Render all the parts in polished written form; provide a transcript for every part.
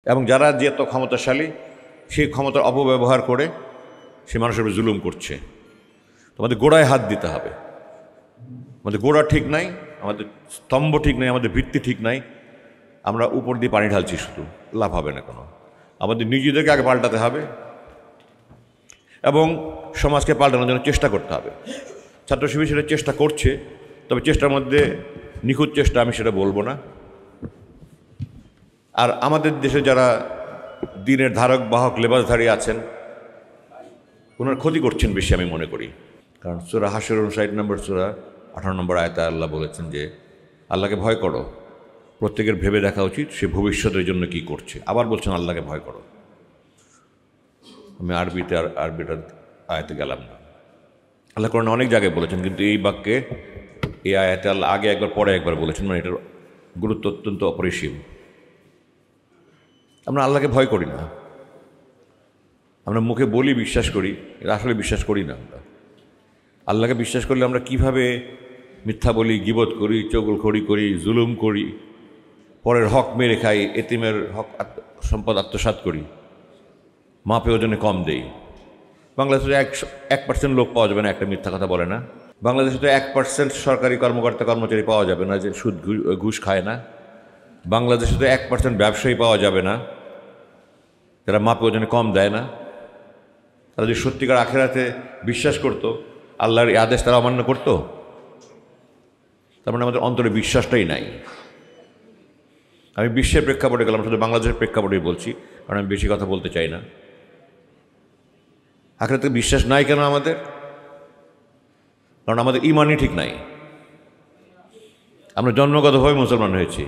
এবং যারা যে এত ক্ষমতাশালী সেই ক্ষমতার অপব্যবহার করে সে মানুষের উপর জুলুম করছে। তোমাদের গোড়ায় হাত দিতে হবে। আমাদের গোড়া ঠিক নাই, আমাদের স্তম্ভ ঠিক নাই, আমাদের ভিত্তি ঠিক নাই। আমরা উপর দিয়ে পানি ঢালছি, শুধু লাভ হবে না কোনো। আমাদের নিজেদেরকে আগে পাল্টাতে হবে এবং সমাজকে পাল্টানোর জন্য চেষ্টা করতে হবে। ছাত্র শিবির সেটা চেষ্টা করছে, তবে চেষ্টার মধ্যে নিখুঁত চেষ্টা আমি সেটা বলবো না। আর আমাদের দেশে যারা দিনের ধারক বাহক লেবাসধারী আছেন, ওনার ক্ষতি করছেন বেশি আমি মনে করি। কারণ সূরা হাশর 59 নম্বর সূরা 18 নম্বর আয়াতে আল্লাহ বলেছেন যে আল্লাহকে ভয় করো, প্রত্যেকের ভেবে দেখা উচিত সে ভবিষ্যতের জন্য কি করছে। আবার বলছেন আল্লাহকে ভয় করো। আমি আরবিটার আয়াতে গেলাম না। আল্লাহ কোরআনে অনেক জায়গায় বলেছেন, কিন্তু এই বাক্যে এই আয়াতে আল্লাহ আগে একবার পরে একবার বলেছেন, মানে এটার গুরুত্ব অত্যন্ত অপরিসীম। আমরা আল্লাহকে ভয় করি না, আমরা মুখে বলি বিশ্বাস করি, এটা আসলে বিশ্বাস করি না। আমরা আল্লাহকে বিশ্বাস করলে আমরা কিভাবে মিথ্যা বলি, গীবত করি, চগলখড়ি করি, জুলুম করি, পরের হক মেরে খাই, এতিমের হক সম্পদ আত্মসাৎ করি, মাপে ওজনে কম দেই। বাংলাদেশে 1% লোক পাওয়া যাবে না একটা মিথ্যা কথা বলে না। বাংলাদেশে তো 1% সরকারি কর্মকর্তা কর্মচারী পাওয়া যাবে না যে সুদ ঘুষ খায় না। বাংলাদেশে তো 1% ব্যবসায়ী পাওয়া যাবে না যারা মাপে ওজনে কম দেয় না। তারা যদি সত্যিকার আখিরাতে বিশ্বাস করত, আল্লাহর এই আদেশ তারা অমান্য করত। তার মানে আমাদের অন্তরে বিশ্বাসটাই নাই। আমি বিশ্বের প্রেক্ষাপটে গেলাম, শুধু বাংলাদেশের প্রেক্ষাপটেই বলছি, কারণ আমি বেশি কথা বলতে চাই না। আখিরাতে বিশ্বাস নাই কেন আমাদের? কারণ আমাদের ঈমানই ঠিক নাই। আমরা জন্মগতভাবে মুসলমান হয়েছি,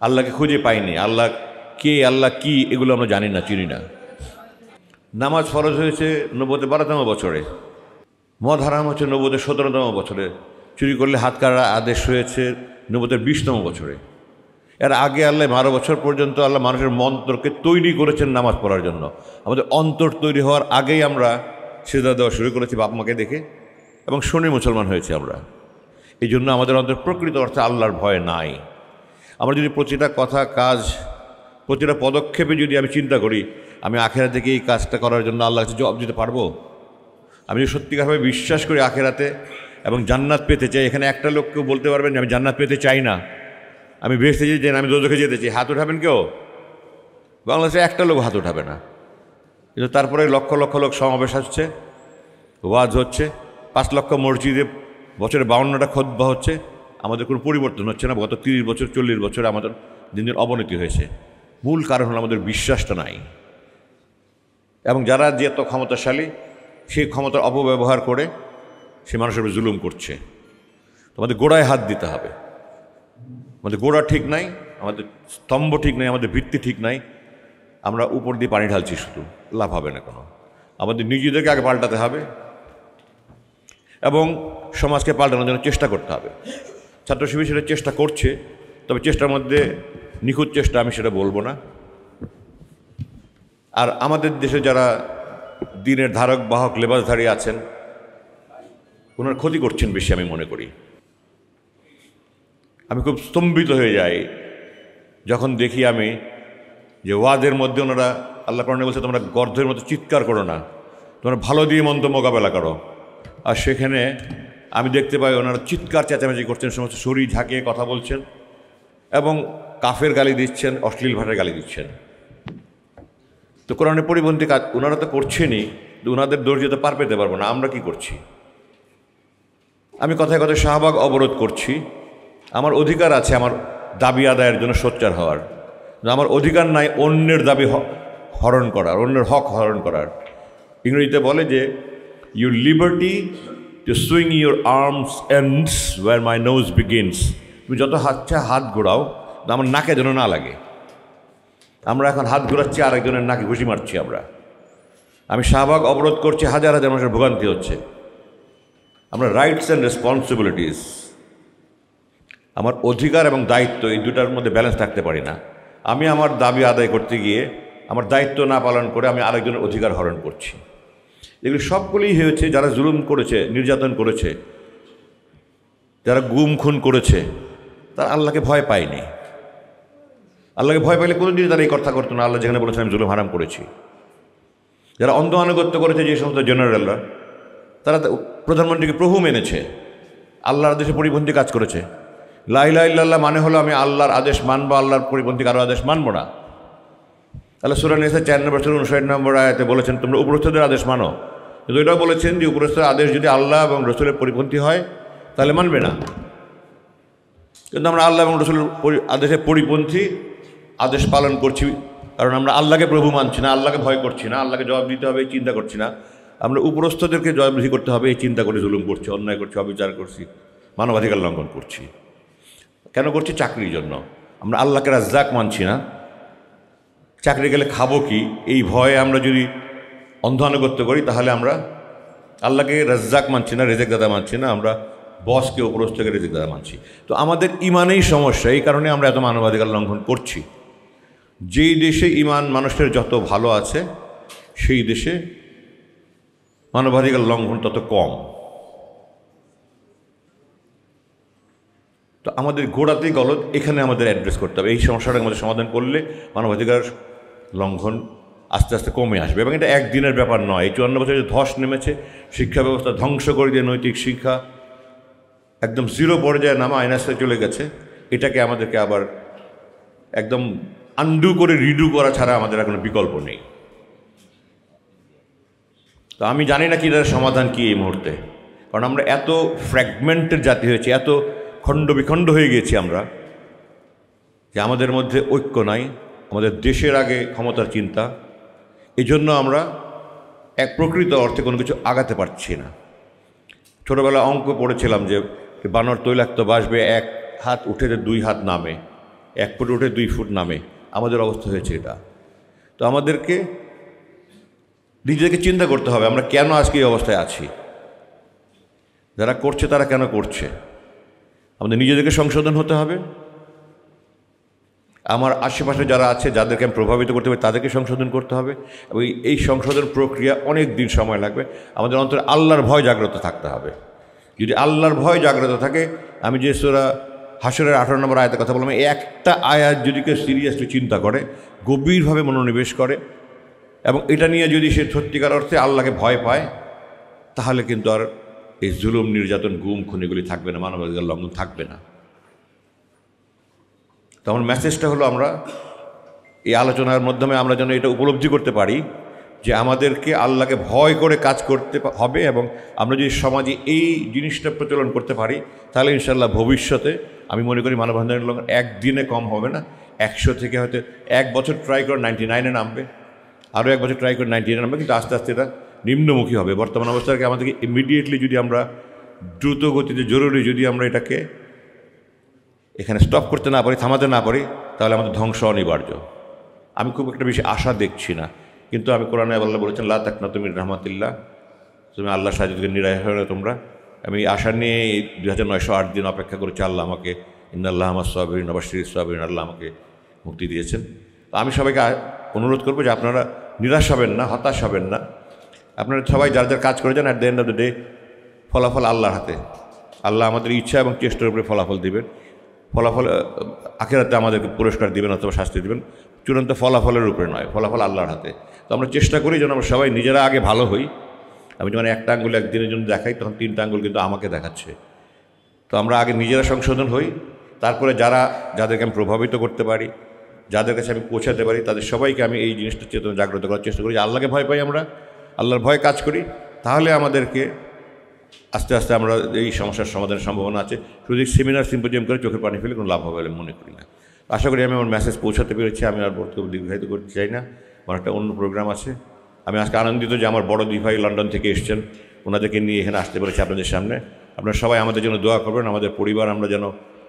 আল্লাহকে খুঁজে পাইনি। আল্লাহ কে, আল্লাহ কি, এগুলো আমরা জানি না, চিনি না। নামাজ ফরজ হয়েছে নবুয়তের 12তম বছরে, মদ হারাম হচ্ছে নবুয়তের 17তম বছরে, চুরি করলে হাত কাটা আদেশ হয়েছে নবুয়তের 20তম বছরে। এর আগে আল্লাহ 12 বছর পর্যন্ত আল্লাহ মানুষের মন্ত্রকে তৈরি করেছেন নামাজ পড়ার জন্য। আমাদের অন্তর তৈরি হওয়ার আগেই আমরা সিজদা দেওয়া শুরু করেছি বাপ মাকে দেখে, এবং শুনে মুসলমান হয়েছি আমরা। এই জন্য আমাদের অন্তর প্রকৃত অর্থে আল্লাহর ভয় নাই। আমরা যদি প্রতিটা কথা, কাজ, প্রতিটা পদক্ষেপে যদি আমি চিন্তা করি আমি আখেরাতে থেকে এই কাজটা করার জন্য আল্লাহর কাছে জবাব দিতে পারবো, আমি যদি সত্যিকারভাবে বিশ্বাস করি আখেরাতে এবং জান্নাত পেতে চাই, এখানে একটা লোককেও বলতে পারবেন যে আমি জান্নাত পেতে চাই না, আমি বেহেশতে যেতে চাই না, আমি দোজখে যেতে চাই, হাত উঠাবেন কেউ? বাংলাদেশে একটা লোক হাত উঠাবে না। কিন্তু তারপরে লক্ষ লক্ষ লোক সমাবেশ হচ্ছে, ওয়াজ হচ্ছে, 5 লক্ষ মসজিদে বছরে 52টা খুতবা হচ্ছে, আমাদের কোনো পরিবর্তন হচ্ছে না। গত 30 বছর 40 বছরে আমাদের দিন দিন অবনতি হয়েছে। মূল কারণ হলো আমাদের বিশ্বাসটা নাই। এবং যারা যে এত ক্ষমতাশালী সেই ক্ষমতার অপব্যবহার করে সে মানুষের উপর জুলুম করছে। তোমাদের গোড়ায় হাত দিতে হবে। আমাদের গোড়া ঠিক নাই, আমাদের স্তম্ভ ঠিক নাই, আমাদের ভিত্তি ঠিক নাই। আমরা উপর দিয়ে পানি ঢালছি, শুধু লাভ হবে না কোনো। আমাদের নিজেদেরকে আগে পাল্টাতে হবে এবং সমাজকে পাল্টানোর জন্য চেষ্টা করতে হবে। ছাত্র শিবির সেটা চেষ্টা করছে, তবে চেষ্টার মধ্যে নিখুঁত চেষ্টা আমি সেটা বলবো না। আর আমাদের দেশে যারা দিনের ধারক বাহক লেবাসধারী আছেন, ওনার ক্ষতি করছেন বেশি আমি মনে করি। আমি খুব স্তম্ভিত হয়ে যাই যখন দেখি আমি যে ওয়াদের মধ্যে ওনারা, আল্লাহ কোরআনে বলছে তোমরা গর্ধের মতো চিৎকার করো না, তোমরা ভালো দিয়ে মন্দ মোকাবেলা করো। আর সেখানে আমি দেখতে পাই ওনারা চিৎকার চেঁচামেচি করছেন, সমস্ত শরীর ঝাঁকিয়ে কথা বলছেন এবং কাফের গালি দিচ্ছেন, অশ্লীল ভাষায় গালি দিচ্ছেন। তো কোরআনের পরিপন্থী কাজ ওনারা তো করছেনই, ওনাদের দোষ যেতে পার পেতে পারবো না। আমরা কি করছি? আমি কথায় কথায় শাহবাগ অবরোধ করছি। আমার অধিকার আছে আমার দাবি আদায়ের জন্য সোচ্চার হওয়ার। আমার অধিকার নাই অন্যের দাবি হরণ করার, অন্যের হক হরণ করার। ইংরেজিতে বলে যে you liberty to swing your arms ends where my nose begins. তুমি যত হাত ঘোরাও, আমার নাকে যেন না লাগে। আমরা এখন হাত ঘোরাচ্ছি, আরেকজনের নাকে ঘুষি মারছি। আমি শাহবাগ অবরোধ করছি, হাজার হাজার মানুষের ভোগান্তি হচ্ছে। আমরা রাইটস অ্যান্ড রেসপন্সিবিলিটিস, আমার অধিকার এবং দায়িত্ব, এই দুটার মধ্যে ব্যালেন্স থাকতে পারি না। আমি আমার দাবি আদায় করতে গিয়ে আমার দায়িত্ব না পালন করে আমি আরেকজনের অধিকার হরণ করছি। এগুলি সবগুলোই হয়েছে যারা জুলুম করেছে, নির্যাতন করেছে, যারা গুম খুন করেছে, তারা আল্লাহকে ভয় পায়নি। আল্লাহকে ভয় পেলে কোনোদিনই তারা এই কথা করতো না। আল্লাহ যেখানে বলেছেন আমি জুলুম হারাম করেছি। যারা অন্ধ আনুগত্য করেছে যে সমস্ত জেনারেলরা, তারা প্রধানমন্ত্রীকে প্রভু মেনেছে, আল্লাহর আদেশে পরিপন্থী কাজ করেছে। লা ইলাহা ইল্লাল্লাহ মানে হলো আমি আল্লাহর আদেশ মানবো, আল্লাহর পরিপন্থী কারো আদেশ মানবো না। আল্লাহ সূরা নিসা 4 নম্বর 59 নম্বর আয়াতে বলেছেন তোমরা উপরস্থদের আদেশ মানো, কিন্তু এটাও বলেছেন যে উপরস্থদের আদেশ যদি আল্লাহ এবং রসুলের পরিপন্থী হয় তাহলে মানবে না। কিন্তু আমরা আল্লাহ এবং রসুলের আদেশের পরিপন্থী আদেশ পালন করছি, কারণ আমরা আল্লাহকে প্রভু মানছি না, আল্লাহকে ভয় করছি না, আল্লাহকে জবাব দিতে হবে এই চিন্তা করছি না, আমরা উপরস্থদেরকে জবাবদিহি করতে হবে এই চিন্তা করে জুলুম করছি, অন্যায় করছি, অবিচার করছি, মানবাধিকার লঙ্ঘন করছি। কেন করছি? চাকরির জন্য। আমরা আল্লাহকে রাজ্জাক মানছি না, চাকরি গেলে খাবো কি এই ভয়ে আমরা যদি অন্ধ আনুগত্য করি তাহলে আমরা আল্লাহকে রাজ্জাক মানছি না, রেজেক দাদা মানছি না, আমরা বসকে উপরস্থকে রেজেক দাদা মানছি। তো আমাদের ইমানেই সমস্যা, এই কারণে আমরা এত মানবাধিকার লঙ্ঘন করছি। যেই দেশে ইমান মানুষের যত ভালো আছে সেই দেশে মানবাধিকার লঙ্ঘন তত কম। তো আমাদের গোড়াতেই গলদ, এখানে আমাদের অ্যাড্রেস করতে হবে। এই সমস্যাটা আমাদের সমাধান করলে মানবাধিকার লঙ্ঘন আস্তে আস্তে কমে আসবে। এবং এটা একদিনের ব্যাপার নয়। এই 54 বছরে যে ধস নেমেছে, শিক্ষা ব্যবস্থা ধ্বংস করে দিয়ে নৈতিক শিক্ষা একদম জিরো পর্যায়ে নামা আইনাস্তে চলে গেছে, এটাকে আমাদেরকে আবার একদম আন্ডু করে রিডু করা ছাড়া আমাদের আর কোনো বিকল্প নেই। তো আমি জানি না কি এটার সমাধান কি এই মুহূর্তে, কারণ আমরা এত ফ্র্যাগমেন্টের জাতি হয়েছি, এত খণ্ড বিখণ্ড হয়ে গিয়েছি আমরা, যে আমাদের মধ্যে ঐক্য নাই, আমাদের দেশের আগে ক্ষমতার চিন্তা। এই জন্য আমরা এক প্রকৃত অর্থে কোনো কিছু আগাতে পারছি না। ছোটোবেলায় অঙ্ক পড়েছিলাম যে বানর তৈলাক্ত বাসবে, 1 হাত উঠে 2 হাত নামে, 1 ফুট উঠে 2 ফুট নামে। আমাদের অবস্থা হয়েছে এটা। তো আমাদেরকে নিজেদেরকে চিন্তা করতে হবে আমরা কেন আজকে এই অবস্থায় আছি, যারা করছে তারা কেন করছে। আমাদের নিজেদেরকে সংশোধন হতে হবে, আমার আশেপাশে যারা আছে যাদেরকে আমি প্রভাবিত করতে পারি তাদেরকে সংশোধন করতে হবে। এবং এই সংশোধন প্রক্রিয়া অনেক দিন সময় লাগবে। আমাদের অন্তরে আল্লাহর ভয় জাগ্রত থাকতে হবে। যদি আল্লাহর ভয় জাগ্রত থাকে, আমি যে সূরা হাশরের 18 নম্বর আয়াতের কথা বললাম, একটা আয়াত যদি কেউ সিরিয়াসলি চিন্তা করে, গভীরভাবে মনোনিবেশ করে, এবং এটা নিয়ে যদি সে সত্যিকার অর্থে আল্লাহকে ভয় পায়, তাহলে কিন্তু আর এই জুলুম, নির্যাতন, গুম, খুনিগুলি থাকবে না, মানবাধিকার লঙ্ঘন থাকবে না। তো আমার মেসেজটা হলো, আমরা এই আলোচনার মাধ্যমে আমরা যেন এটা উপলব্ধি করতে পারি যে আমাদেরকে আল্লাহকে ভয় করে কাজ করতে হবে। এবং আমরা যদি সমাজে এই জিনিসটা প্রচলন করতে পারি, তাহলে ইনশাল্লাহ ভবিষ্যতে আমি মনে করি মানবাধিকার লঙ্ঘন একদিনে কম হবে না। 100 থেকে হয়তো 1 বছর ট্রাই করে 99-এ নামবে, আরও 1 বছর ট্রাই করে 98-এ নামবে, কিন্তু আস্তে আস্তে এটা নিম্নমুখী হবে। বর্তমান অবস্থাকে আমাদেরকে ইমিডিয়েটলি যদি আমরা দ্রুত গতিতে জরুরি যদি আমরা এটাকে এখানে স্টপ করতে না পারি, থামাতে না পারি, তাহলে আমাদের ধ্বংস অনিবার্য। আমি খুব একটা বেশি আশা দেখছি না, কিন্তু আমি কোরআনে আল্লাহ বলেছেন লা তাকনাতু মির রাহমাতিল্লাহ, তুমি আল্লাহর সাহায্য থেকে নিরাশ হয় না তোমরা। আমি আশা নিয়ে 2908 দিন অপেক্ষা করেছি। আল্লাহ আমাকে ইন্নাল্লাহ মাস সাবিরিন ওয়া বাশশিরিস সাবিরিন, আল্লাহ আমাকে মুক্তি দিয়েছেন। তো আমি সবাইকে অনুরোধ করবো যে আপনারা নিরাশ হবেন না, হতাশ হবেন না। আপনারা সবাই যার যার কাজ করে যান, at the end of the day ফলাফল আল্লাহর হাতে। আল্লাহ আমাদের ইচ্ছা এবং চেষ্টার উপরে ফলাফল দিবেন। ফলাফল আখিরাতে আমাদেরকে পুরস্কার দিবেন অথবা শাস্তি দিবেন, চূড়ান্ত ফলাফলের উপরে নয়, ফলাফল আল্লাহর হাতে। তো আমরা চেষ্টা করি যেন আমরা সবাই নিজেরা আগে ভালো হই। আমি যখন একটা আঙ্গুল একদিনের জন্য দেখাই, তখন 3টা আঙ্গুল কিন্তু আমাকে দেখাচ্ছে। তো আমরা আগে নিজেরা সংশোধন হই, তারপরে যাদেরকে আমি প্রভাবিত করতে পারি, যাদের কাছে আমি পৌঁছাতে পারি, তাদের সবাইকে আমি এই জিনিসটা চেতনা জাগ্রত করার চেষ্টা করি যে আল্লাহকে ভয় পাই, আমরা আল্লাহর ভয়ে কাজ করি, তাহলে আমাদেরকে আস্তে আস্তে আমরা এই সমস্যার সমাধানের সম্ভাবনা আছে। শুধু সেমিনার সিম্পোজিয়াম করে চোখের পানি ফেলে কোনো লাভ হবে বলে মনে করি না। আশা করি আমি আমার মেসেজ পৌঁছাতে পেরেছি। আমি আর বক্তব্য দীর্ঘায়িত করতে চাই না, আমার একটা অন্য প্রোগ্রাম আছে। আমি আজকে আনন্দিত যে আমার বড় 2 ভাই লন্ডন থেকে এসছেন, ওনাদেরকে নিয়ে এখানে আসতে পেরেছি আপনাদের সামনে। আপনারা সবাই আমাদের জন্য দোয়া করবেন, আমাদের পরিবার, আমরা যেন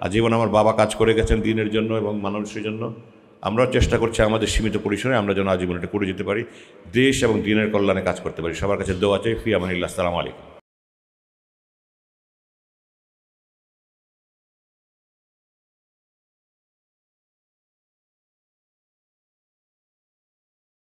আজীবন, আমার বাবা কাজ করে গেছেন দিনের জন্য এবং মানুষের জন্য, আমরাও চেষ্টা করছি আমাদের সীমিত পরিসরে আমরা যেন আজীবন এটা করে যেতে পারি, দেশ এবং দিনের কল্যাণে কাজ করতে পারি। সবার কাছে দোয়া চাই। ফি আমানিল্লাহ। আসসালামু আলাইকুম।